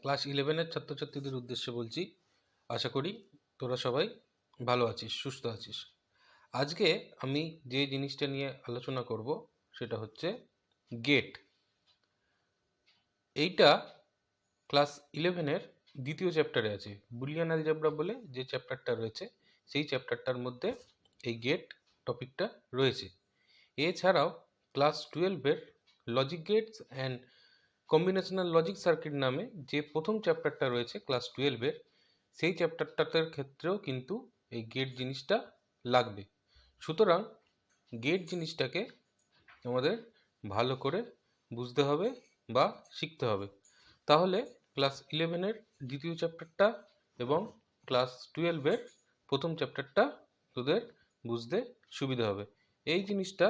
Class 11-এর ছাত্রছাত্রীদের উদ্দেশ্যে বলছি, আশা করি তোরা সবাই ভালো আছিস, সুস্থ আছিস। আজকে আমি যে জিনিসটা নিয়ে আলোচনা করব সেটা হচ্ছে গেট। এইটা ক্লাস 11-এর দ্বিতীয় চ্যাপ্টারে আছে। বুলিয়ান অ্যালজেব্রা বলে যে চ্যাপ্টারটা রয়েছে, সেই চ্যাপ্টারটার মধ্যে এই গেট টপিকটা রয়েছে। এছাড়াও ক্লাস 12-এর logic gates and combinational logic circuit নামে যে প্রথম চ্যাপ্টারটা রয়েছে ক্লাস 12-এর, সেই চ্যাপ্টারটার ক্ষেত্রেও কিন্তু এই গেট জিনিসটা লাগবে। সুতরাং গেট জিনিসটাকে আমাদের ভালো করে বুঝতে হবে বা শিখতে হবে, তাহলে ক্লাস 11-এর দ্বিতীয় চ্যাপ্টারটা এবং ক্লাস 12-এর প্রথম চ্যাপ্টারটা তোদের বুঝতে সুবিধা হবে। এই জিনিসটা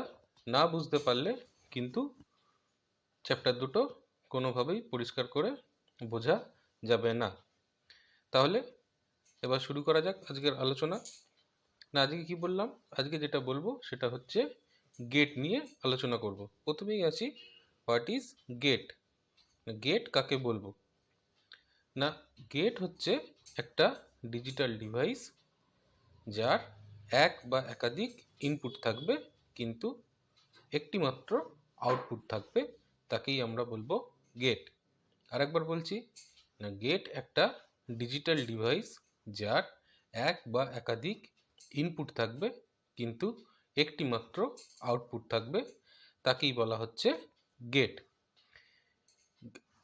না বুঝতে পারলে কিন্তু চ্যাপ্টার দুটো কোনোভাবেই পরিষ্কার করে বোঝা যাবে না। তাহলে এবার শুরু করা যাক আজকের আলোচনা। আজকে কি বললাম? আজকে যেটা বলবো সেটা হচ্ছে গেট নিয়ে আলোচনা করব। প্রথমেই আছি, হোয়াট ইজ গেট? গেট কাকে বলবো? না, গেট হচ্ছে একটা ডিজিটাল ডিভাইস যার এক বা একাধিক ইনপুট থাকবে কিন্তু একটি মাত্র আউটপুট থাকবে, তাকেই আমরা বলবো গেট। আরেকবার বলছি, না, গেট একটা ডিজিটাল ডিভাইস যার এক বা একাধিক ইনপুট থাকবে কিন্তু একটি মাত্র আউটপুট থাকবে, তাকেই বলা হচ্ছে গেট।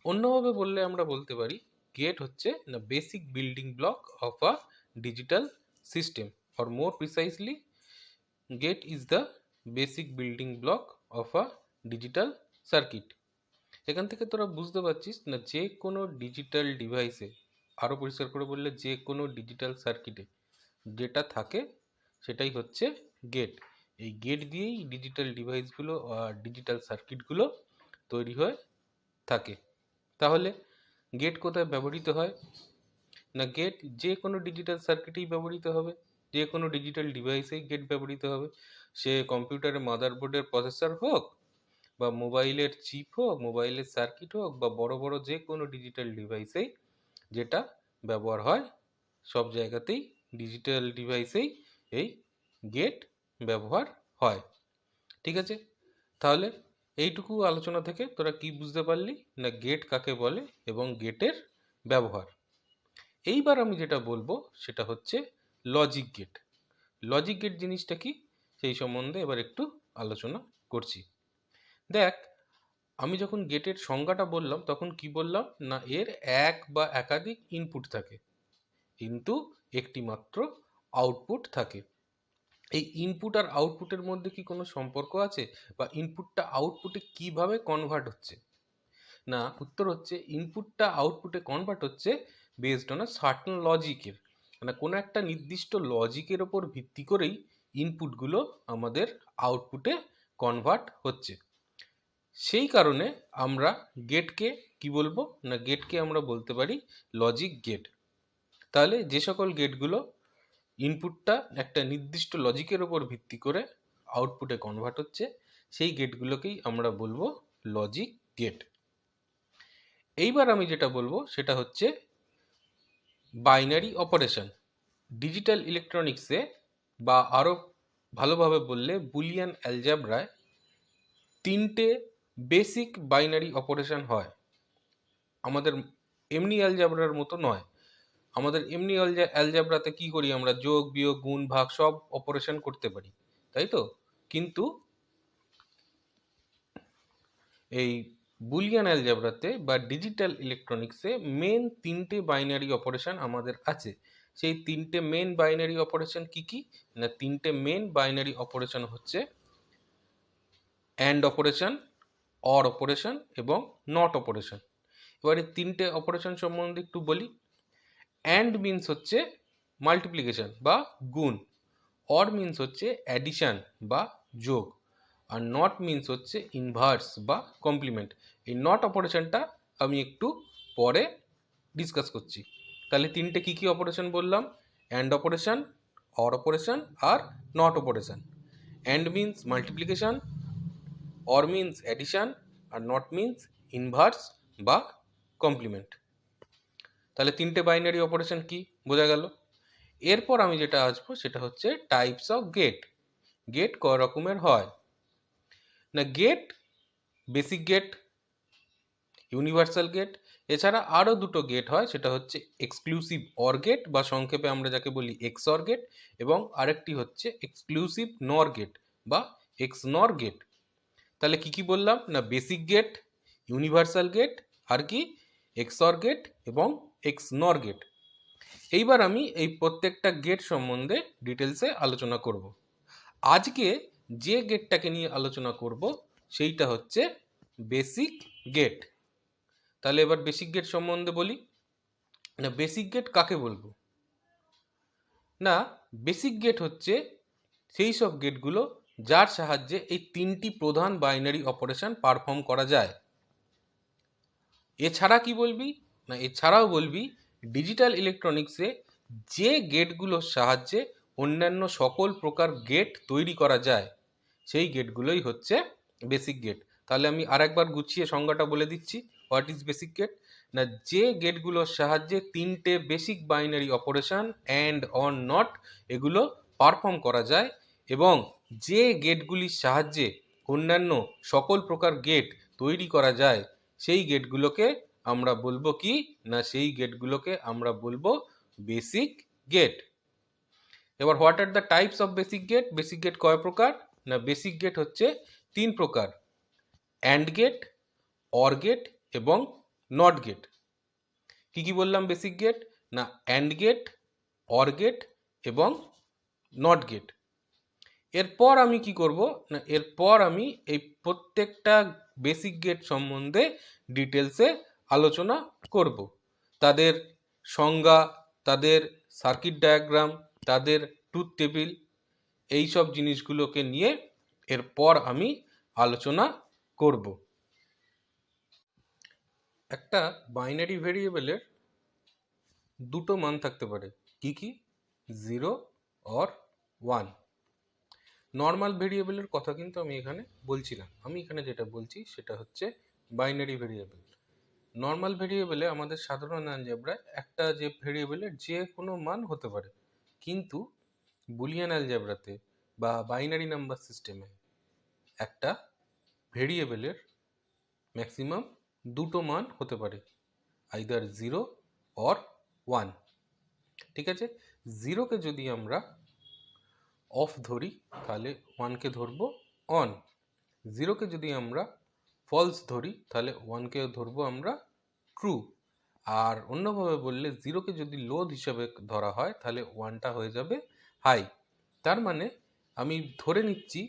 অন্যভাবে বললে আমরা বলতে পারি গেট হচ্ছে না basic building block of a digital system, or more precisely gate is the basic building block of a digital circuit. এখান থেকে তোরা বুঝতে পারছিস না, যে কোনো ডিজিটাল ডিভাইসে, আরও পরিষ্কার করে বললে যে কোনো ডিজিটাল সার্কিটে যেটা থাকে সেটাই হচ্ছে গেট। এই গেট দিয়েই ডিজিটাল ডিভাইসগুলো আর ডিজিটাল সার্কিটগুলো তৈরি হয়ে থাকে। তাহলে গেট কোথায় ব্যবহৃত হয়? না, গেট যে কোনো ডিজিটাল সার্কিটেই ব্যবহৃত হবে, যে কোনো ডিজিটাল ডিভাইসেই গেট ব্যবহৃত হবে। সে কম্পিউটারের মাদারবোর্ডের প্রসেসর হোক, বা মোবাইলের চিপ হোক, মোবাইলের সার্কিট হোক, বা বড় বড় যে কোনো ডিজিটাল ডিভাইসেই যেটা ব্যবহার হয়, সব জায়গাতেই ডিজিটাল ডিভাইসেই এই গেট ব্যবহার হয়। ঠিক আছে? তাহলে এইটুকু আলোচনা থেকে তোরা কি বুঝতে পারলি? না, গেট কাকে বলে এবং গেটের ব্যবহার। এইবার আমি যেটা বলবো সেটা হচ্ছে লজিক গেট। লজিক গেট জিনিসটা কি, সেই সম্বন্ধে এবার একটু আলোচনা করছি। দেখ, আমি যখন গেটের সংজ্ঞাটা বললাম তখন কি বললাম? না, এর এক বা একাধিক ইনপুট থাকে কিন্তু একটি মাত্র আউটপুট থাকে। এই ইনপুট আর আউটপুটের মধ্যে কি কোনো সম্পর্ক আছে, বা ইনপুটটা আউটপুটে কিভাবে কনভার্ট হচ্ছে? না, উত্তর হচ্ছে ইনপুটটা আউটপুটে কনভার্ট হচ্ছে বেসড অন আ সার্টেন লজিকের, মানে কোনো একটা নির্দিষ্ট লজিকের ওপর ভিত্তি করেই ইনপুটগুলো আমাদের আউটপুটে কনভার্ট হচ্ছে। সেই কারণে আমরা গেটকে কি বলবো? না, গেটকে আমরা বলতে পারি লজিক গেট। তাহলে যে সকল গেটগুলো ইনপুটটা একটা নির্দিষ্ট লজিকের ওপর ভিত্তি করে আউটপুটে কনভার্ট হচ্ছে, সেই গেটগুলোকেই আমরা বলবো লজিক গেট। এইবার আমি যেটা বলবো সেটা হচ্ছে বাইনারি অপারেশন। ডিজিটাল ইলেকট্রনিক্সে, বা আরও ভালোভাবে বললে বুলিয়ান অ্যালজেব্রায়, তিনটে বেসিক বাইনারি অপারেশন হয়। আমাদের এমনি অ্যালজেব্রার মতো নয়। আমাদের এমনি অ্যালজেব্রাতে কি করি আমরা? যোগ, বিয়োগ, গুণ, ভাগ সব অপারেশন করতে পারি, তাই তো? কিন্তু এই বুলিয়ান অ্যালজেব্রাতে বা ডিজিটাল ইলেকট্রনিক্সে মেন তিনটে বাইনারি অপারেশন আমাদের আছে। সেই তিনটে মেন বাইনারি অপারেশন কি কি? না, তিনটে মেন বাইনারি অপারেশন হচ্ছে অ্যান্ড অপারেশন, অর অপারেশন এবং নট অপারেশন। এবারে তিনটে অপারেশন সম্বন্ধে একটু বলি। অ্যান্ড মিনস হচ্ছে মাল্টিপ্লিকেশন বা গুণ, অর মিনস হচ্ছে অ্যাডিশন বা যোগ, আর নট মিনস হচ্ছে ইনভার্স বা কমপ্লিমেন্ট। এই নট অপারেশনটা আমি একটু পরে ডিসকাস করছি। তাহলে তিনটে কি কি অপারেশন বললাম? And operation, or operation are not operation. And means multiplication, or means addition, are not means inverse বা কমপ্লিমেন্ট। তাহলে তিনটে বাইনারি অপারেশন কি বোঝা গেল। এরপর আমি যেটা আসবো সেটা হচ্ছে টাইপস অফ গেট। গেট ক রকমের হয় না, gate basic gate, universal gate, এছাড়া আরও দুটো গেট হয়, সেটা হচ্ছে এক্সক্লুসিভ অর গেট বা সংক্ষেপে আমরা যাকে বলি এক্সঅর গেট, এবং আরেকটি হচ্ছে এক্সক্লুসিভ নর গেট বা এক্সনর গেট। তাহলে কি কি বললাম না, বেসিক গেট, ইউনিভার্সাল গেট, আর কি এক্সঅর গেট এবং এক্সনর গেট। এইবার আমি এই প্রত্যেকটা গেট সম্বন্ধে ডিটেলসে আলোচনা করব। আজকে যে গেটটাকে নিয়ে আলোচনা করব সেইটা হচ্ছে বেসিক গেট। তাহলে এবার বেসিক গেট সম্বন্ধে বলি। না, বেসিক গেট কাকে বলবো? না, বেসিক গেট হচ্ছে সেই সব গেটগুলো যার সাহায্যে এই তিনটি প্রধান বাইনারি অপারেশন পারফর্ম করা যায়। এছাড়া কি বলবি না, এছাড়াও বলবি ডিজিটাল ইলেকট্রনিক্সে যে গেটগুলোর সাহায্যে অন্যান্য সকল প্রকার গেট তৈরি করা যায় সেই গেটগুলোই হচ্ছে বেসিক গেট। তাহলে আমি আরেকবার গুছিয়ে সংজ্ঞাটা বলে দিচ্ছি, হোয়াট ইজ বেসিক গেট। না, যে গেটগুলোর সাহায্যে তিনটে basic binary operation and or not এগুলো পারফর্ম করা যায়, এবং যে গেটগুলির সাহায্যে অন্যান্য সকল প্রকার গেট তৈরি করা যায় সেই গেটগুলোকে আমরা বলবো কি না, সেই গেটগুলোকে আমরা বলবো বেসিক গেট। এবার what are the types of basic gate. Basic gate কয় প্রকার? না, বেসিক গেট হচ্ছে তিন প্রকার, অ্যান্ড গেট, অর গেট এবং নট গেট। কি কি বললাম বেসিক গেট? না, অ্যান্ড গেট, অর গেট এবং নট গেট। এরপর আমি কি করব না, এরপর আমি এই প্রত্যেকটা বেসিক গেট সম্বন্ধে ডিটেলসে আলোচনা করব। তাদের সংজ্ঞা, তাদের সার্কিট ডায়াগ্রাম, তাদের ট্রুথ টেবিল, এই সব জিনিসগুলোকে নিয়ে এরপর আমি আলোচনা করব। একটা বাইনারি ভেরিয়েবলের দুটো মান থাকতে পারে, কি কি? 0 অর 1। নর্মাল ভেরিয়েবলের কথা কিন্তু আমি এখানে বলছি না, আমি এখানে যেটা বলছি সেটা হচ্ছে বাইনারি ভেরিয়েবল। নর্মাল ভেরিয়েবলে আমাদের সাধারণ অ্যালজেব্রায় একটা যে ভেরিয়েবলের যে কোনো মান হতে পারে, কিন্তু বুলিয়ান অ্যালজেব্রাতে বা বাইনারি নাম্বার সিস্টেমে একটা ভেরিয়েবলের ম্যাক্সিমাম দুটো মান হতে পারে, আইদার 0 অর 1। ঠিক আছে, 0কে যদি আমরা অফ ধরি তাহলে 1কে ধরবো অন, 0কে যদি আমরা ফলস ধরি তাহলে 1কে ধরবো আমরা ট্রু, আর অন্যভাবে বললে 0কে যদি লোড হিসাবে ধরা হয় তাহলে 1টা হয়ে যাবে হাই। তার মানে আমি ধরে নিচ্ছি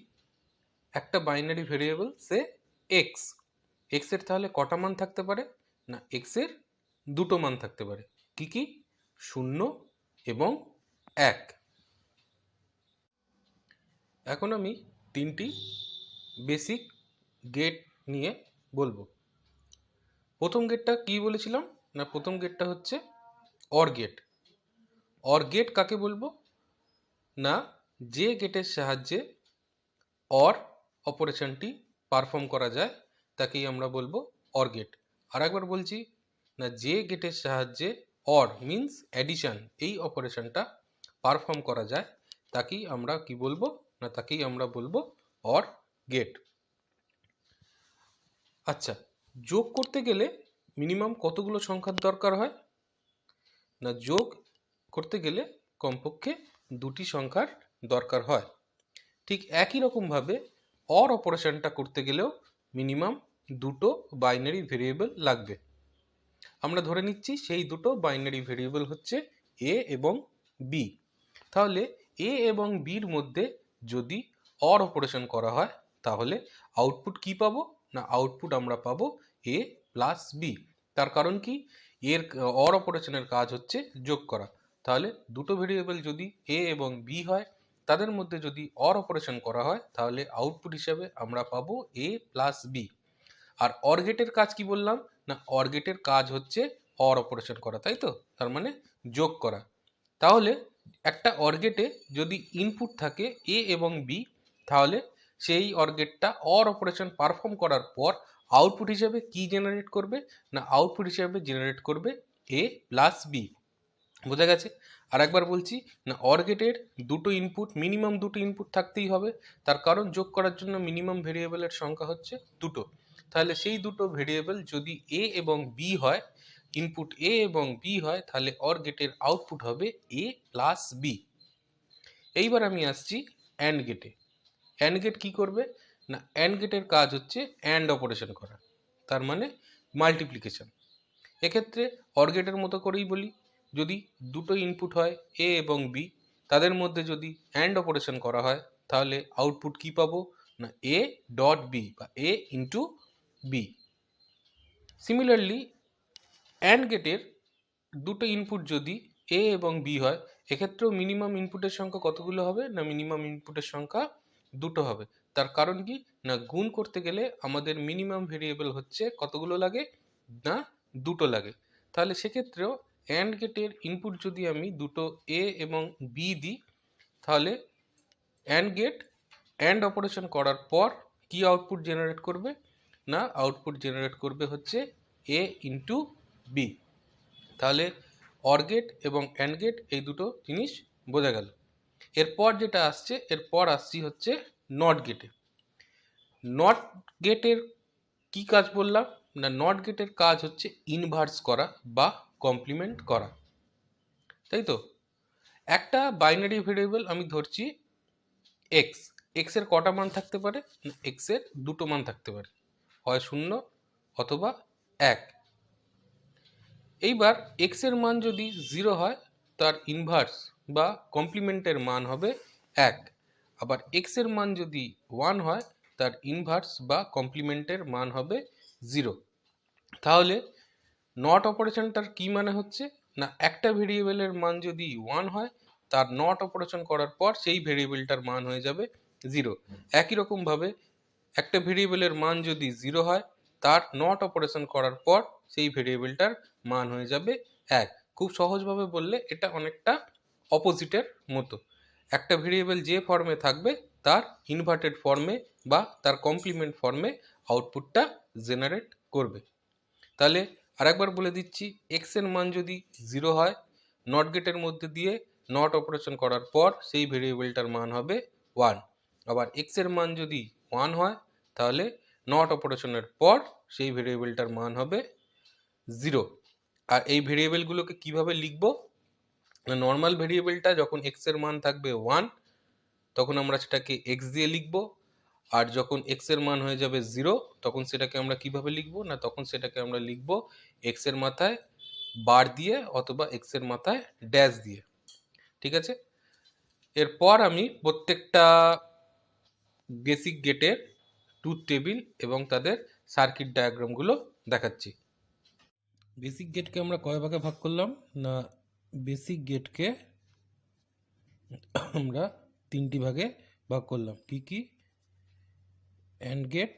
একটা বাইনারি ভেরিয়েবল সে এক্স, এক্সের তাহলে কটা মান থাকতে পারে? না, এক্সের দুটো মান থাকতে পারে, কি কি? 0 এবং 1। এখন আমি তিনটি বেসিক গেট নিয়ে বলবো। প্রথম গেটটা কি বলেছিলাম না, প্রথম গেটটা হচ্ছে অর গেট। অর গেট কাকে বলবো? না, যে গেটের সাহায্যে অর অপারেশনটি পারফর্ম করা যায় তাকেই আমরা বলবো অর গেট। আর একবার বলছি, না, যে গেটের সাহায্যে অর মিন্স অ্যাডিশন এই অপারেশনটা পারফর্ম করা যায় তাকেই আমরা কি বলবো না, তাকেই আমরা বলবো অর গেট। আচ্ছা, যোগ করতে গেলে মিনিমাম কতগুলো সংখ্যার দরকার হয়? না, যোগ করতে গেলে কমপক্ষে দুটি সংখ্যার দরকার হয়। ঠিক একই রকমভাবে অর অপারেশনটা করতে গেলেও মিনিমাম দুটো বাইনারি ভেরিয়েবল লাগবে। আমরা ধরে নিচ্ছি সেই দুটো বাইনারি ভেরিয়েবল হচ্ছে এ এবং বি। তাহলে এ এবং বির মধ্যে যদি অর অপারেশন করা হয় তাহলে আউটপুট কি পাবো না, আউটপুট আমরা পাবো এ প্লাস বি। তার কারণ কি? এর অর অপারেশনের কাজ হচ্ছে যোগ করা। তাহলে দুটো ভেরিয়েবল যদি এ এবং বি হয় তাদের মধ্যে যদি অর অপারেশন করা হয় তাহলে আউটপুট হিসেবে আমরা পাবো এ প্লাস বি। আর অর গেটের কাজ কি বললাম না, অর গেটের কাজ হচ্ছে অর অপারেশন করা, তাই তো, তার মানে যোগ করা। তাহলে একটা অর গেটে যদি ইনপুট থাকে এ এবং বি তাহলে সেই অর গেটটা অর অপারেশন পারফর্ম করার পর আউটপুট হিসাবে কি জেনারেট করবে না আউটপুট হিসাবে জেনারেট করবে এ প্লাস বি। বোঝা গেছে? আর একবার বলছি না অর গেটের দুটো ইনপুট মিনিমাম দুটো ইনপুট থাকতেই হবে, তার কারণ যোগ করার জন্য মিনিমাম ভেরিয়েবলের সংখ্যা হচ্ছে দুটো। তাহলে সেই দুটো ভেরিয়েবল যদি এ এবং বি হয়, ইনপুট এ এবং বি হয়, তাহলে অর গেটের আউটপুট হবে এ প্লাস বি। এইবার আমি আসছি অ্যান্ড গেটে। অ্যান্ড গেট কি করবে না অ্যান্ড গেটের কাজ হচ্ছে অ্যান্ড অপারেশন করা, তার মানে মাল্টিপ্লিকেশন। এক্ষেত্রে অর গেটের মতো করেই বলি, যদি দুটো ইনপুট হয় এ এবং বি, তাদের মধ্যে যদি অ্যান্ড অপারেশন করা হয় তাহলে আউটপুট কি পাবো না এ ডট বি বা এ ইন্টু বি। সিমিলারলি অ্যান্ড গেটের দুটো ইনপুট যদি এ এবং বি হয়, এক্ষেত্রেও মিনিমাম ইনপুটের সংখ্যা কতগুলো হবে না মিনিমাম ইনপুটের সংখ্যা দুটো হবে। তার কারণ কি না গুণ করতে গেলে আমাদের মিনিমাম ভেরিয়েবল হচ্ছে কতগুলো লাগে না দুটো লাগে। তাহলে সেক্ষেত্রেও অ্যান্ড গেটের ইনপুট যদি আমি দুটো এ এবং বি দিই, তাহলে অ্যান্ড গেট অ্যান্ড অপারেশন করার পর কি আউটপুট জেনারেট করবে না আউটপুট জেনারেট করবে হচ্ছে এ ইন্টু বি। তাহলে অর গেট এবং অ্যান্ড গেট এই দুটো জিনিস বোঝা গেল। এরপর যেটা আসছে, এরপর আসছি হচ্ছে নট গেটে। নট গেটের কি কাজ বললাম না নট গেটের কাজ হচ্ছে ইনভার্স করা বা কমপ্লিমেন্ট করা, তাই তো? একটা বাইনারি ভেরিয়েবল আমি ধরছি এক্স। এক্সের কটা মান থাকতে পারে না এক্সের দুটো মান থাকতে পারে, হয় 0 অথবা 1। এইবার এক্সের মান যদি 0 হয় তার ইনভার্স বা কমপ্লিমেন্টের মান হবে 1। আবার এক্সের মান যদি 1 হয় তার ইনভার্স বা কমপ্লিমেন্টের মান হবে 0। তাহলে নট অপারেশনটার কি মানে হচ্ছে না একটা ভেরিয়েবলের মান যদি 1 হয় তার নট অপারেশন করার পর সেই ভেরিয়েবলটার মান হয়ে যাবে 0। একই রকমভাবে একটা ভেরিয়েবলের মান যদি 0 হয় তার নট অপারেশন করার পর সেই ভেরিয়েবলটার মান হয়ে যাবে 1। খুব সহজভাবে বললে এটা অনেকটা অপোজিটের মতো। একটা ভেরিয়েবল যে ফর্মে থাকবে তার ইনভার্টেড ফর্মে বা তার কমপ্লিমেন্ট ফর্মে আউটপুটটা জেনারেট করবে। তাহলে আরেকবার বলে দিচ্ছি, এক্স এর মান যদি 0 হয়, নট গেটের মধ্যে দিয়ে নট অপারেশন করার পর সেই ভেরিয়েবলটার মান হবে 1। আবার এক্স এর মান যদি 1 হয় তাহলে নট অপারেশনের পর সেই ভেরিয়েবলটার মান হবে 0। আর এই ভেরিয়েবলগুলোকে কিভাবে লিখব না নর্মাল ভেরিয়েবলটা যখন এক্স এর মান থাকবে 1 তখন আমরা সেটাকে এক্স দিয়ে লিখব, আর যখন এক্স এর মান হয়ে যাবে 0 তখন সেটাকে আমরা কিভাবে লিখব না তখন সেটাকে আমরা লিখব এক্স এর মাথায় বার দিয়ে অথবা এক্স এর মাথায় ড্যাশ দিয়ে। ঠিক আছে? এরপর আমি প্রত্যেকটা বেসিক গেটের ট্রুথ টেবিল এবং তাদের সার্কিট ডায়াগ্রামগুলো দেখাচ্ছি। বেসিক গেটকে আমরা কয় ভাগে ভাগ করলাম না বেসিক গেটকে আমরা 3টি ভাগে ভাগ করলাম। কি কি? অ্যান্ড গেট,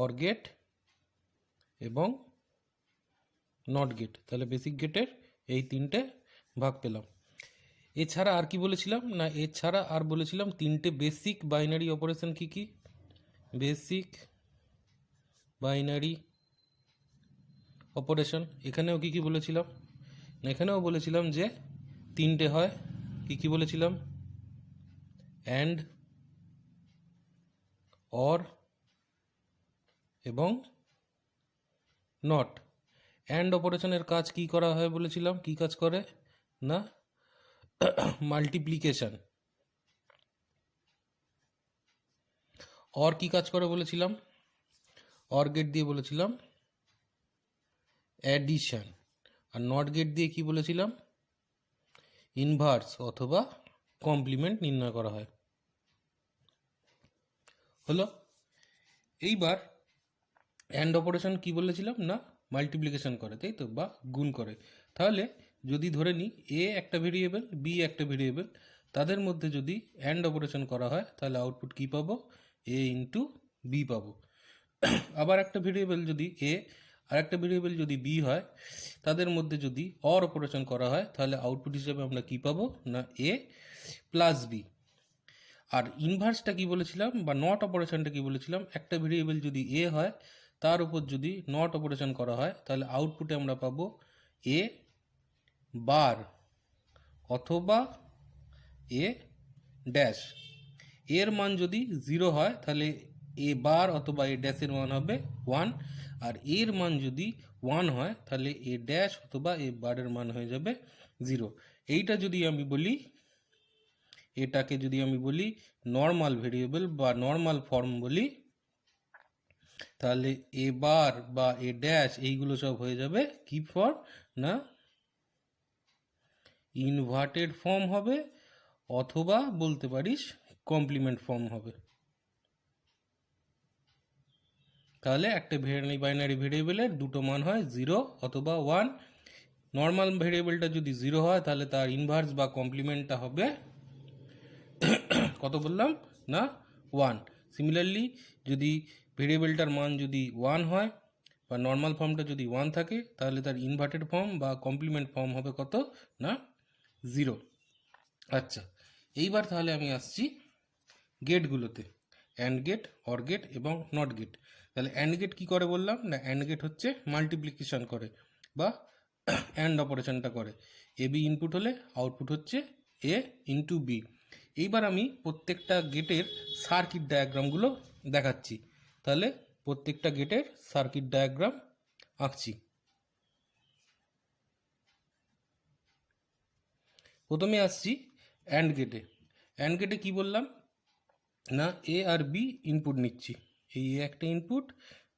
অর গেট এবং নট গেট। তাহলে বেসিক গেটের এই 3টে ভাগ পেলাম। এছাড়া আর কি বলেছিলাম না এছাড়া আর বলেছিলাম 3টে বেসিক বাইনারি অপারেশন। কি কি বেসিক বাইনারি অপারেশন? এখানেও কি কি বলেছিলাম না এখানেও বলেছিলাম যে 3টে হয়। কি কি বলেছিলাম? অ্যান্ড, অর এবং নট। অ্যান্ড অপারেশনের কাজ কি করা হয় বলেছিলাম, কি কাজ করে না মাল্টিপ্লিকেশন। অর কি কাজ করে বলেছিলাম, অর গেট দিয়ে বলেছিলাম অ্যাডিশন। আর নট গেট দিয়ে কি বলেছিলাম ইনভার্স অথবা কমপ্লিমেন্ট নির্ণয় করা হয়। হলো। এইবার অ্যান্ড অপারেশন কি বলেছিলাম না মাল্টিপ্লিকেশন করে, তাই তো, বা গুণ করে। তাহলে যদি ধরে নিই এ একটা ভেরিয়েবল বি একটা ভেরিয়েবল, তাদের মধ্যে যদি অ্যান্ড অপারেশন করা হয় তাহলে আউটপুট কি পাবো এ ইন্টু বি পাবো। আবার একটা ভেরিয়েবল যদি এ আর একটা ভেরিয়েবল যদি বি হয়, তাদের মধ্যে যদি অর অপারেশন করা হয় তাহলে আউটপুট হিসেবে আমরা কি পাবো না এ প্লাস বি। আর ইনভার্সটা কি বলেছিলাম, বা নট অপারেশনটা কি বলেছিলাম, একটা ভেরিয়েবল যদি এ হয় তার উপর যদি নট অপারেশন করা হয় তাহলে আউটপুটে আমরা পাবো এ বার অথবা এ ড্যাশ। এর মান যদি 0 হয় তাহলে এ বার অথবা এ ড্যাশের মান হবে 1, আর এর মান যদি 1 হয় তাহলে এ ড্যাশ অথবা এ বারের মান হয়ে যাবে 0। এইটা যদি আমি বলি, এটাকে যদি আমি বলি নর্মাল ভেরিয়েবল বা নর্মাল ফর্ম বলি, তাহলে এ বার বা এ ড্যাশ এইগুলো সব হয়ে যাবে কি ফর্ম না ইনভার্টেড ফর্ম হবে, অথবা বলতে পারিস কমপ্লিমেন্ট ফর্ম হবে। তাহলে একটা বাইনারি ভেরিয়েবলের দুটো মান হয় 0 অথবা 1। নর্মাল ভেরিয়েবলটা যদি 0 হয় তাহলে তার ইনভার্স বা কমপ্লিমেন্টটা হবে কত বললাম না 1। সিমিলারলি যদি ভেরিয়েবলটার মান যদি 1 হয় বা নর্মাল ফর্মটা যদি 1 থাকে তাহলে তার ইনভার্টেড ফর্ম বা কমপ্লিমেন্ট ফর্ম হবে কত না 0। আচ্ছা, এইবার তাহলে আমি আসছি গেটগুলোতে, অ্যান্ড গেট, অর গেট এবং নট গেট। তাহলে অ্যান্ড গেট কী করে বললাম না, অ্যান্ড গেট হচ্ছে মাল্টিপ্লিকেশন করে বা অ্যান্ড অপারেশনটা করে। এ বি ইনপুট হলে আউটপুট হচ্ছে এ ইন্টু বি। এইবার আমি প্রত্যেকটা গেটের সার্কিট ডায়াগ্রামগুলো দেখাচ্ছি। তাহলে প্রত্যেকটা গেটের সার্কিট ডায়াগ্রাম আঁকছি। প্রথমে আসছি অ্যান্ড গেটে। অ্যান্ড গেটে কী বললাম না, এ আর বি ইনপুট নিচ্ছি। এই এ একটা ইনপুট,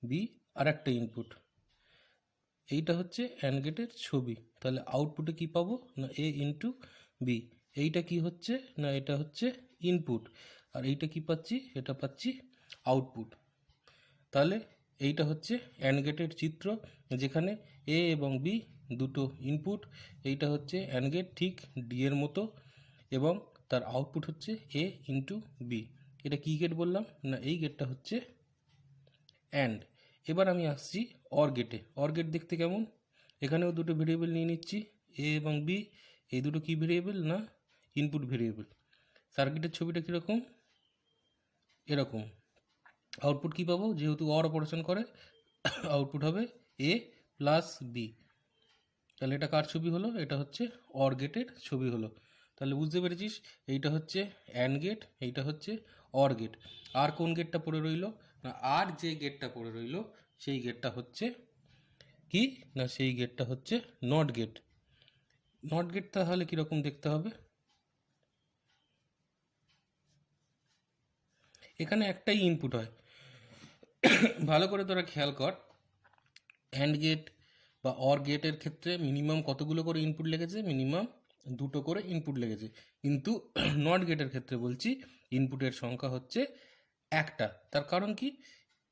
বি আর একটা ইনপুট। এইটা হচ্ছে অ্যান্ড গেটের ছবি। তাহলে আউটপুটে কি পাবো না এ ইন্টু বি। এইটা কি হচ্ছে না এটা হচ্ছে ইনপুট, আর এইটা কি পাচ্ছি, এটা পাচ্ছি আউটপুট। তাহলে এইটা হচ্ছে অ্যান্ড গেটের চিত্র, যেখানে এ এবং বি দুটো ইনপুট। এইটা হচ্ছে অ্যান্ড গেট ঠিক ডি এর মতো, এবং তার আউটপুট হচ্ছে এ ইন্টু বি। এটা কী গেট বললাম না, এই গেটটা হচ্ছে অ্যান্ড। এবার আমি আসছি অর গেটে। অর গেট দেখতে কেমন, এখানেও দুটো ভেরিয়েবল নিয়ে নিচ্ছি এ এবং বি। এই দুটো কি ভেরিয়েবল না ইনপুট ভেরিয়েবল। সার্কিটের ছবিটা কীরকম, এরকম। আউটপুট কি পাবো, যেহেতু অর অপারেশন করে আউটপুট হবে এ প্লাস বি। তাহলে এটা কার ছবি হলো, এটা হচ্ছে অর গেটের ছবি হলো। তাহলে বুঝতে পেরেছিস এইটা হচ্ছে অ্যান্ড গেট, এইটা হচ্ছে অর গেট। আর কোন গেটটা পড়ে রইল না, আর যে গেটটা পড়ে রইল সেই গেটটা হচ্ছে কি না, সেই গেটটা হচ্ছে নট গেট। নট গেট তাহলে কীরকম দেখতে হবে, এখানে একটাই ইনপুট হয়। ভালো করে তোরা খেয়াল কর, অ্যান্ড গেট বা অর গেটের ক্ষেত্রে মিনিমাম কতগুলো করে ইনপুট লেগেছে, মিনিমাম দুটো করে ইনপুট লেগেছে। কিন্তু নট গেটের ক্ষেত্রে বলছি ইনপুটের সংখ্যা হচ্ছে একটা। তার কারণ কি,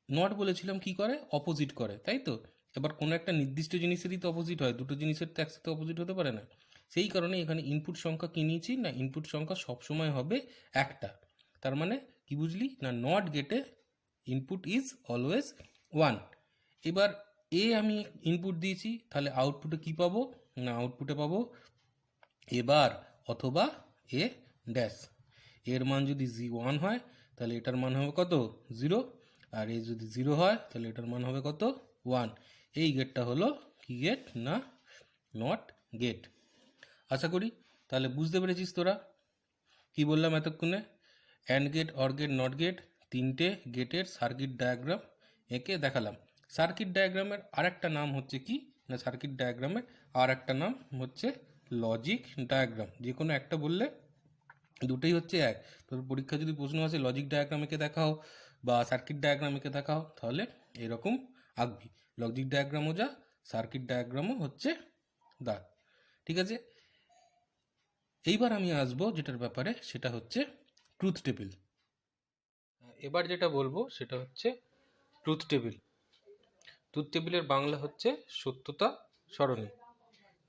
নট বলেছিলাম কি করে, অপোজিট করে, তাই তো। এবার কোনো একটা নির্দিষ্ট জিনিসেরই তো অপোজিট হয়, দুটো জিনিসের তো একসাথে অপোজিট হতে পারে না। সেই কারণে এখানে ইনপুট সংখ্যা কি নিয়েছি না, ইনপুট সংখ্যা সবসময় হবে একটা। তার মানে কি বুঝলি না, নট গেটে ইনপুট ইজ অলওয়েজ 1। এবার এ আমি ইনপুট দিয়েছি, তাহলে আউটপুটে কি পাবো না, আউটপুটে পাবো এ বার অথবা এ ড্যাশ। এর মান যদি 1 হয় তাহলে এটার মান হবে কত 0, আর এ যদি 0 হয় তাহলে এটার মান হবে কত 1। এই গেটটা হলো কি গেট না নট গেট। আশা করি তাহলে বুঝতে পেরেছিস তোরা কি বললাম এতক্ষণে। And gate, or gate, not gate, তিনটে গেটের সার্কিট ডায়াগ্রাম এঁকে দেখালাম। সার্কিট ডায়াগ্রামের আরেকটা নাম হচ্ছে কি না, সার্কিট ডায়াগ্রামের আর একটা নাম হচ্ছে লজিক ডায়াগ্রাম। যে কোনো একটা বললে দুটোই হচ্ছে এক। তোর পরীক্ষা যদি প্রশ্ন আসে লজিক ডায়াগ্রাম এঁকে দেখাও বা সার্কিট ডায়াগ্রাম এঁকে দেখাও, তাহলে এরকম আঁকবি। লজিক ডায়াগ্রামও যা, সার্কিট ডায়াগ্রামও হচ্ছে দা। ঠিক আছে, এইবার আমি আসবো যেটার ব্যাপারে, সেটা হচ্ছে ট্রুথ টেবিল। এবার যেটা বলবো সেটা হচ্ছে ট্রুথ টেবিল। ট্রুথ টেবিলের বাংলা হচ্ছে সত্যতা সরণি।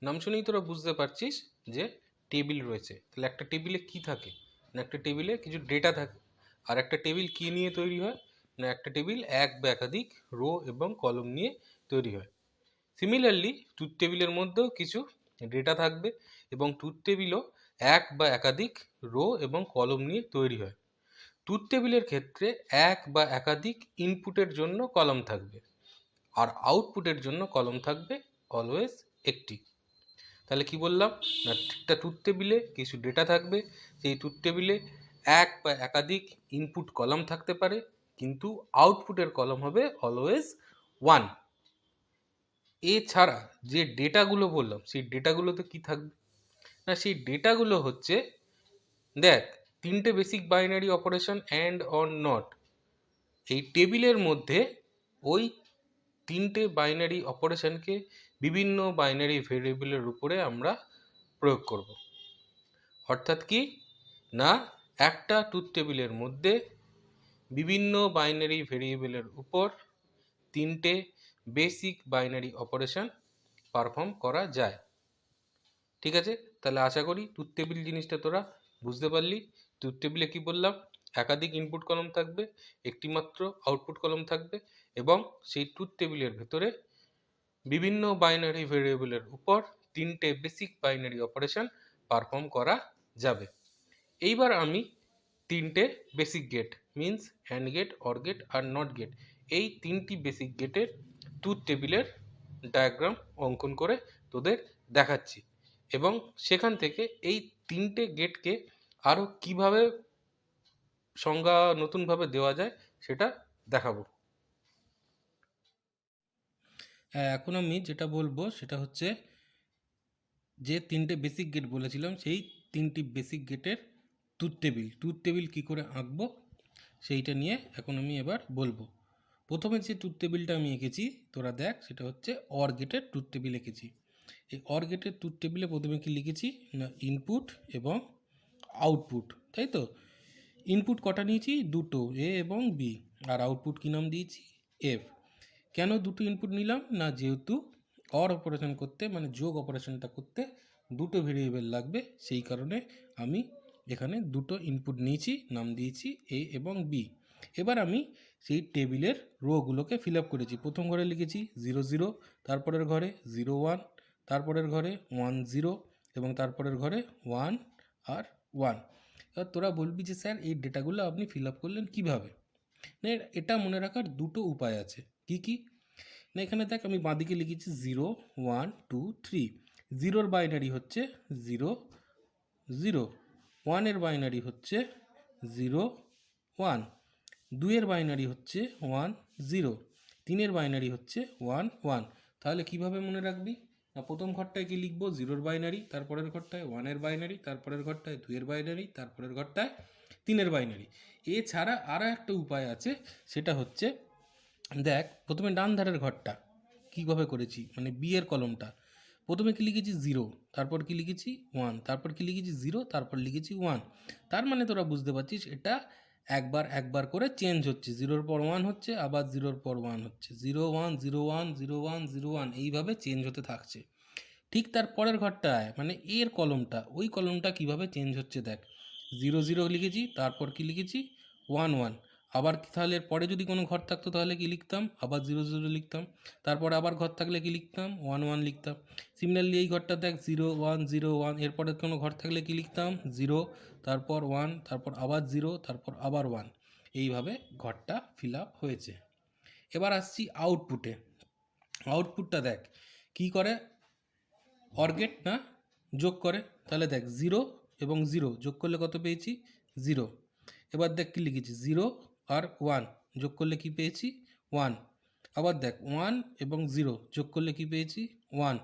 নাম শুনেই তোরা বুঝতে পারছিস যে টেবিল রয়েছে। তাহলে একটা টেবিলে কি থাকে না, একটা টেবিলে কিছু ডেটা থাকে। আর একটা টেবিল কি নিয়ে তৈরি হয় না, একটা টেবিল এক বা একাধিক রো এবং কলম নিয়ে তৈরি হয়। সিমিলারলি ট্রুথ টেবিলের মধ্যেও কিছু ডেটা থাকবে এবং ট্রুথ টেবিলও এক বা একাধিক রো এবং কলম নিয়ে তৈরি হয়। ট্রুথ টেবিলের ক্ষেত্রে এক বা একাধিক ইনপুটের জন্য কলাম থাকবে, আর আউটপুটের জন্য কলাম থাকবে অলওয়েজ একটি। তাহলে কি বললাম না, একটা ট্রুথ টেবিলে কিছু ডেটা থাকবে, সেই ট্রুথ টেবিলে এক বা একাধিক ইনপুট কলাম থাকতে পারে, কিন্তু আউটপুটের কলাম হবে অলওয়েজ ওয়ান। এছাড়া যে ডেটাগুলো বললাম সেই ডেটাগুলোতে কি থাকবে না, সেই ডেটাগুলো হচ্ছে দেখ তিনটে basic binary operation and or not, এই টেবিলের মধ্যে ওই তিনটে বাইনারি অপারেশনকে বিভিন্ন বাইনারি ভেরিয়েবলের উপরে আমরা প্রয়োগ করব। অর্থাৎ কি না, একটা ট্রুথ টেবিলের মধ্যে বিভিন্ন বাইনারি ভেরিয়েবলের উপর তিনটে বেসিক বাইনারি অপারেশন পারফর্ম করা যায়। ঠিক আছে, তাহলে আশা করি ট্রুথ টেবিল জিনিসটা তোরা বুঝতে পারলি। ট্রুথ টেবিলে কি বললাম, একাধিক ইনপুট কলাম থাকবে, একটি মাত্র আউটপুট কলাম থাকবে, এবং সেই ট্রুথ টেবিলের ভেতরে বিভিন্ন বাইনারি ভেরিয়েবলের উপর তিনটে বেসিক বাইনারি অপারেশন পারফর্ম করা যাবে। এইবার আমি তিনটে basic gate means and gate, or gate আর নট গেট, এই তিনটি বেসিক গেটের ট্রুথ টেবিলের ডায়াগ্রাম অঙ্কন করে তোদের দেখাচ্ছি, এবং সেখান থেকে এই তিনটে গেটকে আরও কিভাবে সংজ্ঞা নতুনভাবে দেওয়া যায় সেটা দেখাবো। এখন আমি যেটা বলবো সেটা হচ্ছে যে তিনটে বেসিক গেট বলেছিলাম সেই তিনটি বেসিক গেটের ট্রুথ টেবিল কী করে আঁকবো সেইটা নিয়ে এখন আমি এবার বলবো। প্রথমে যে ট্রুথ টেবিলটা আমি এঁকেছি তোরা দেখ, সেটা হচ্ছে অর গেটের ট্রুথ টেবিল এঁকেছি। এই অর গেটের ট্রুথ টেবিলে প্রথমে কি লিখেছি না, ইনপুট এবং আউটপুট, তাই তো। ইনপুট কটা নিয়েছি, দুটো, এ এবং বি, আর আউটপুট কী নাম দিয়েছি, এফ। কেন দুটো ইনপুট নিলাম না, যেহেতু অর অপারেশন করতে মানে যোগ অপারেশনটা করতে দুটো ভেরিয়েবল লাগবে, সেই কারণে আমি এখানে দুটো ইনপুট নিয়েছি, নাম দিয়েছি এ এবং বি। এবার আমি সেই টেবিলের রোগুলোকে ফিল আপ করেছি। প্রথম ঘরে লিখেছি 0 0, তারপরের ঘরে 0 1, তারপরের ঘরে 1 0, এবং তারপরের ঘরে 1 আর 1। এবার তোরা বলবি যে স্যার এই ডেটাগুলো আপনি ফিল আপ করলেন কীভাবে? না, এটা মনে রাখার দুটো উপায় আছে। কি কি না, এখানে দেখ আমি বাঁদিকে লিখেছি 0 1 2 3। 0-র বাইনারি হচ্ছে 0 0, 1-এর বাইনারি হচ্ছে 0 1, 2-এর বাইনারি হচ্ছে 1 0, 3-এর বাইনারি হচ্ছে 1 1। তাহলে কিভাবে মনে রাখবি না, প্রথম ঘরটায় কি লিখবো, 0-র বাইনারি, তারপরের ঘরটায় 1-এর বাইনারি, তারপরের ঘরটায় 2-এর বাইনারি, তারপরের ঘরটায় 3-এর বাইনারি। এছাড়া আরও একটা উপায় আছে, সেটা হচ্ছে দেখ প্রথমে ডান ধারের ঘরটা কীভাবে করেছি, মানে বি এর কলমটা প্রথমে কি লিখেছি 0, তারপর কি লিখেছি 1, তারপর কি লিখেছি 0, তারপর লিখেছি 1। তার মানে তোরা বুঝতে পারছিস এটা একবার একবার করে চেঞ্জ হচ্ছে, 0-র পর 1 হচ্ছে, আবার 0-র পর 1 হচ্ছে, 0 1 0 1 0 1 0 1, এইভাবে চেঞ্জ হতে থাকছে। ঠিক তার পরের ঘরটায় মানে এর কলমটা, ওই কলমটা কিভাবে চেঞ্জ হচ্ছে দেখ, 0 0 লিখেছি, তারপর কি লিখেছি 1 1, আবার তাহলে এর পরে যদি কোনো ঘর থাকতো তাহলে কি লিখতাম, আবার 0 0 লিখতাম, তারপরে আবার ঘর থাকলে কি লিখতাম 1 1 লিখতাম। সিমিলারলি এই ঘরটা দেখ 0 1 0 1, এরপরে কোনো ঘর থাকলে কি লিখতাম 0, তারপর 1, তারপর আবার 0, তারপর আবার 1, এইভাবে ঘরটা ফিল আপ হয়েছে। এবার আসছি আউটপুটে। আউটপুটটা দেখ কি করে, অর গেট না যোগ করে, তাহলে দেখ 0 এবং 0 যোগ করলে কত পেয়েছি 0। এবার দেখ কী লিখেছি 0 আর 1 যোগ করলে কি পেয়েছি 1। আবার দেখ 1 এবং 0 যোগ করলে কি পেয়েছি 1।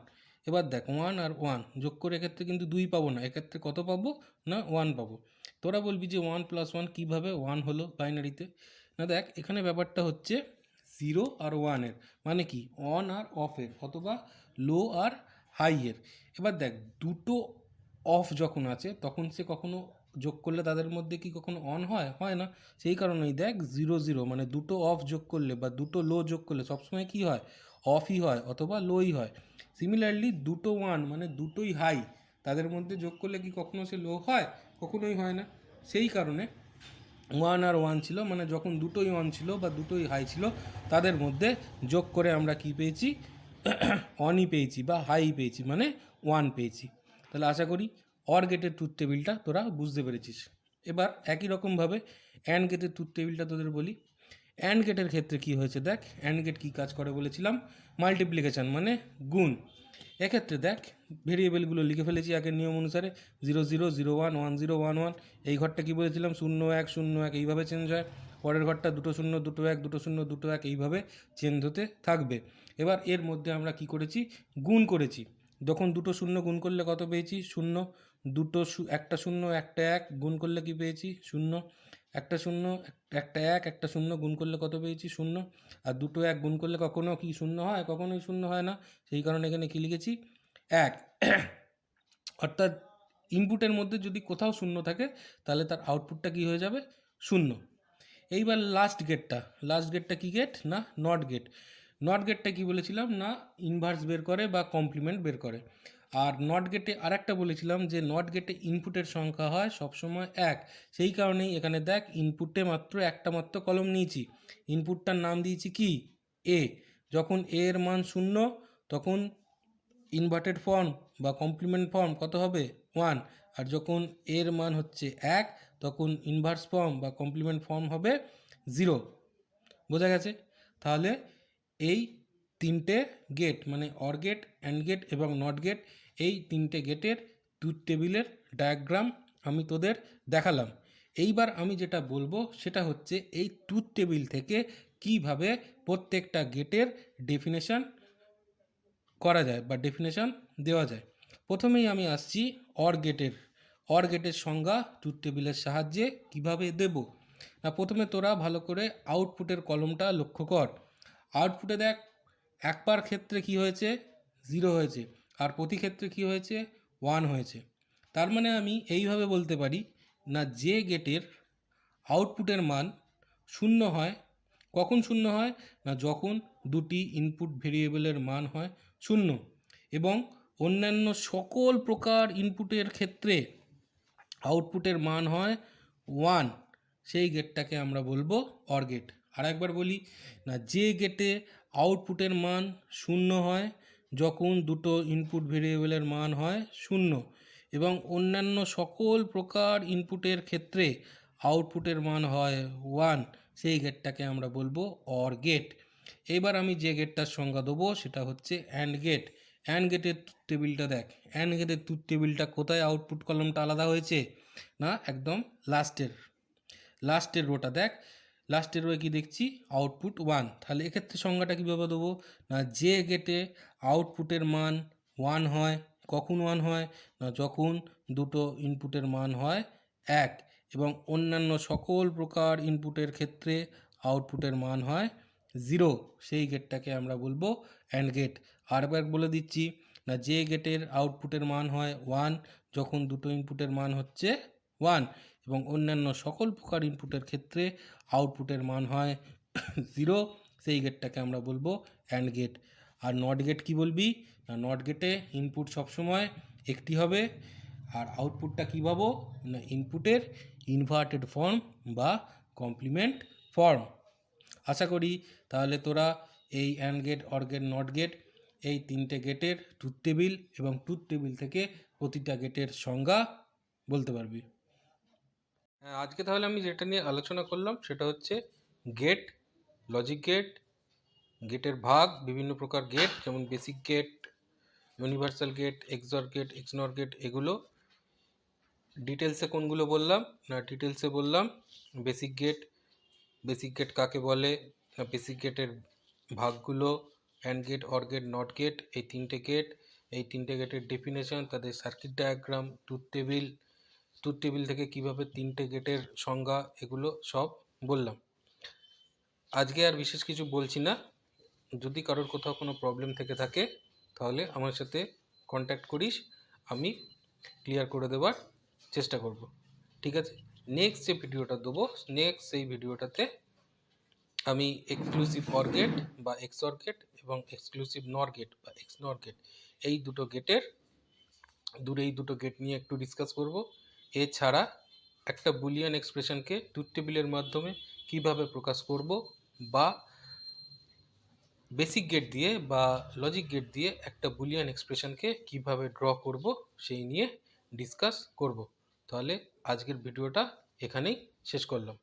এবার দেখ 1 আর 1 যোগ করে এক্ষেত্রে কিন্তু 2 পাবো না, এক্ষেত্রে কত পাবো না 1 পাবো। তোরা বলবি যে 1 + 1 কীভাবে 1 হলো বাইনারিতে, না দেখ এখানে ব্যাপারটা হচ্ছে 0 আর 1-এর মানে কি অন আর অফের, অথবা লো আর হাইয়ের। এবার দেখ দুটো অফ যখন আছে তখন সে কখনো যোগ করলে তাদের মধ্যে কি কখনো অন হয়, হয় না। সেই কারণেই দেখ 0 0 মানে দুটো অফ যোগ করলে বা দুটো লো যোগ করলে সবসময় কি হয়, অফই হয় অথবা লোই হয়। সিমিলারলি দুটো 1 মানে দুটোই হাই, তাদের মধ্যে যোগ করলে কি কখনো সে লো হয়, কখনোই হয় না। সেই কারণে 1 আর 1 ছিল মানে যখন দুটোই অন ছিল বা দুটোই হাই ছিল, তাদের মধ্যে যোগ করে আমরা কি পেয়েছি অনই পেয়েছি বা হাই পেয়েছি, মানে 1 পেয়েছি। তাহলে আশা করি অর গেটের ট্রুথ টেবিলটা তোরা বুঝতে পেরেছিস। এবার একই রকমভাবে অ্যান্ড গেটের ট্রুথ টেবিলটা তোদের বলি। অ্যান্ড গেটের ক্ষেত্রে কি হয়েছে দেখ, অ্যান্ড গেট কী কাজ করে বলেছিলাম, মাল্টিপ্লিকেশান মানে গুণ। এক্ষেত্রে দেখ ভেরিয়েবলগুলো লিখে ফেলেছি আগের নিয়ম অনুসারে, 0 0 0 1 1 0 1 1। এই ঘরটা কী বলেছিলাম 0 1 0 1, এইভাবে চেঞ্জ হয়। পরের ঘরটা 2 0 2 1 2 0 2 1, এইভাবে চেঞ্জ হতে থাকবে। এবার এর মধ্যে আমরা কি করেছি, গুণ করেছি। যখন দুটো শূন্য গুণ করলে কত পেয়েছি, 0। একটা শূন্য একটা এক গুণ করলে কি পেয়েছি, 0। একটা শূন্য একটা এক একটা শূন্য গুণ করলে কত পেয়েছি, 0। আর দুটো এক গুণ করলে কখনো কি শূন্য হয়, কখনোই শূন্য হয় না। সেই কারণে এখানে কি লিখেছি, 1। অর্থাৎ ইনপুটের মধ্যে যদি কোথাও শূন্য থাকে তাহলে তার আউটপুটটা কি হয়ে যাবে, 0। এইবার লাস্ট গেটটা কি গেট না, নট গেট। নট গেটটা কি বলেছিলাম না, ইনভার্স বের করে বা কমপ্লিমেন্ট বের করে। আর নট গেটে আরেকটা বলেছিলাম যে নট গেটে ইনপুটের সংখ্যা হয় সবসময় 1। সেই কারণেই এখানে দেখ ইনপুটে মাত্র একটা মাত্র কলম নিয়েছি, ইনপুটটার নাম দিয়েছি কি, এ। যখন এ এর মান 0 তখন ইনভার্টেড ফর্ম বা কমপ্লিমেন্ট ফর্ম কত হবে, 1। আর যখন এর মান হচ্ছে 1 তখন ইনভার্স ফর্ম বা কমপ্লিমেন্ট ফর্ম হবে 0। বোঝা গেছে? তাহলে এই তিনটে গেট মানে অর গেট, অ্যান্ড গেট এবং নট গেট, এই তিনটে গেটের ট্রুথ টেবিলের ডায়াগ্রাম আমি তোদের দেখালাম। এইবার আমি যেটা বলবো সেটা হচ্ছে এই ট্রুথ টেবিল থেকে কিভাবে প্রত্যেকটা গেটের ডেফিনেশন করা যায় বা ডেফিনেশন দেওয়া যায়। প্রথমেই আমি আসছি অর গেটের সংজ্ঞা ট্রুথ টেবিলের সাহায্যে কিভাবে দেব না। প্রথমে তোরা ভালো করে আউটপুটের কলমটা লক্ষ্য কর। আউটপুটে দেখ একবার ক্ষেত্রে কি হয়েছে, 0 হয়েছে, আর প্রতি ক্ষেত্রে কি হয়েছে, 1 হয়েছে। তার মানে আমি এইভাবে বলতে পারি না, যে গেটের আউটপুটের মান 0 হয়, কখন 0 হয় না, যখন দুটি ইনপুট ভেরিয়েবলের মান হয় 0 এবং অন্যান্য সকল প্রকার ইনপুটের ক্ষেত্রে আউটপুটের মান হয় 1, সেই গেটটাকে আমরা বলবো অর গেট। আর একবার বলি না, যে গেটে আউটপুটের মান 0 হয় যখন দুটো ইনপুট ভেরিয়েবলের মান হয় 0 এবং অন্যান্য সকল প্রকার ইনপুটের ক্ষেত্রে আউটপুটের মান হয় 1, সেই গেটটাকে আমরা বলবো অর গেট। এবার আমি যে গেটটার সংজ্ঞা দেবো সেটা হচ্ছে অ্যান্ড গেট। অ্যান্ড গেটের টেবিলটা দেখ, অ্যান্ড গেটের ট্রুথ টেবিলটা কোথায় আউটপুট কলমটা আলাদা হয়েছে না, একদম লাস্টের রোটা দেখ, লাস্টের রোয়ে কি দেখছি, আউটপুট 1। তাহলে এক্ষেত্রে সংজ্ঞাটা কীভাবে দেবো না, যে গেটে আউটপুটের মান 1 হয়, কখন 1 হয় না, যখন দুটো ইনপুটের মান হয় 1 এবং অন্যান্য সকল প্রকার ইনপুটের ক্ষেত্রে আউটপুটের মান হয় 0, সেই গেটটাকে আমরা বলবো অ্যান্ড গেট। আরেকবার বলে দিচ্ছি না, যে গেটের আউটপুটের মান হয় 1 যখন দুটো ইনপুটের মান হচ্ছে 1 এবং অন্যান্য সকল প্রকার ইনপুটের ক্ষেত্রে আউটপুটের মান হয় 0, সেই গেটটাকে আমরা বলবো অ্যান্ড গেট। আর নট গেট কি বলবি না, নট গেটে ইনপুট সবসময় একটি হবে আর আউটপুটটা কী পাবো না, ইনপুটের ইনভার্টেড ফর্ম বা কমপ্লিমেন্ট ফর্ম। আশা করি তাহলে তোরা এই and gate, or gate, not gate, এই তিনটে গেটের ট্রুথ টেবিল এবং ট্রুথ টেবিল থেকে প্রতিটা গেটের সংজ্ঞা বলতে পারবি। হ্যাঁ, আজকে তাহলে আমি যেটা নিয়ে আলোচনা করলাম সেটা হচ্ছে গেট, লজিক গেট, গেটের ভাগ, বিভিন্ন প্রকার গেট যেমন basic gate, universal gate, XOR gate, XNOR gate. এগুলো ডিটেলসে কোনগুলো বললাম না, ডিটেলসে বললাম বেসিক গেট। বেসিক গেট কাকে বলে না, বেসিক গেটের ভাগগুলো, AND gate, or gate, not gate, এই তিনটে গেটের ডেফিনেশন, তাদের সার্কিট ডায়াগ্রাম, ট্রুথ টেবিল থেকে কিভাবে তিনটে গেটের সংজ্ঞা, এগুলো সব বললাম। আজকে আর বিশেষ কিছু বলছি না। যদি কারোর কোথাও কোনো প্রবলেম থেকে থাকে তাহলে আমার সাথে কন্ট্যাক্ট করিস, আমি ক্লিয়ার করে দেওয়ার চেষ্টা করব। ঠিক আছে, নেক্সট যে ভিডিওটা দেবো, সেই ভিডিওটাতে আমি এক্সক্লুসিভ অর গেট বা এক্সঅর গেট এবং এক্সক্লুসিভ নর গেট বা এক্সনর গেট, এই দুটো গেট নিয়ে একটু ডিসকাস করব। এছাড়া একটা বুলিয়ান এক্সপ্রেশনকে ট্রুথ টেবিলের মাধ্যমে কিভাবে প্রকাশ করব বা বেসিক গেট দিয়ে বা লজিক গেট দিয়ে একটা বুলিয়ান এক্সপ্রেশনকে কিভাবে ড্র করব সেই নিয়ে ডিসকাস করব। তাহলে আজকের ভিডিওটা এখানেই শেষ করলাম।